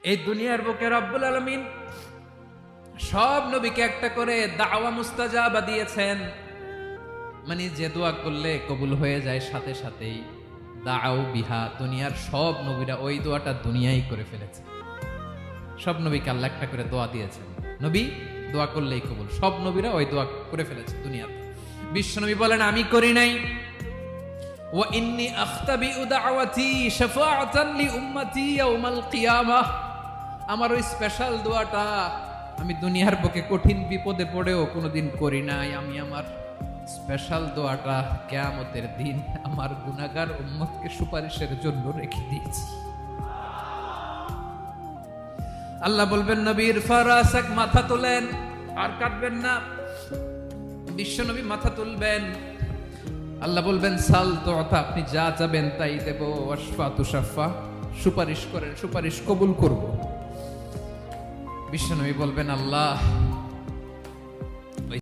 এই দুনিয়ার বুকে রব্বুল আলামিন সব নবীকে একটা করে দাওয়া মুস্তাজাবা দিয়েছেন, মানে যে দোয়া করলে কবুল হয়ে যায় সাথে সাথেই। দাও বিহা, দুনিয়ার সব নবীরা ওই দোয়াটা দুনিয়ায় করে ফেলেছে। সব নবীকে আল্লাহ একটা করে দোয়া দিয়েছেন, নবী দোয়া করলেই কবুল। সব নবীরা ওই দোয়া করে ফেলেছে দুনিয়াতে। বিশ্ব নবী বলেন আমি করি নাই। ওয়া ইন্নী আখতাবিউ দাওয়াতি শাফাআতান লি উম্মতি ইয়াউমাল কিয়ামাহ, আমার ওই স্পেশাল দোয়াটা আমি দুনিয়ার বুকে কঠিন বিপদে পড়েও কোনোদিন করি নাই। আমি আমার স্পেশাল দোয়াটা কিয়ামতের দিন আমার গুনাহগার উম্মতকে সুপারিশের জন্য রেখে দিয়েছি। আল্লাহ বলবেন নবীর ফারাসাক, মাথা তোলেন, আর কাটবেন না। বিশ্ব নবী মাথা তুলবেন, আল্লাহ বলবেন সাল তোতা, আপনি যা চাবেন তাই দেব। ওয়াশফা তুশাফা, সুপারিশ করেন, সুপারিশ কবুল করব। বিশ্ব নবী বলবেন আল্লাহ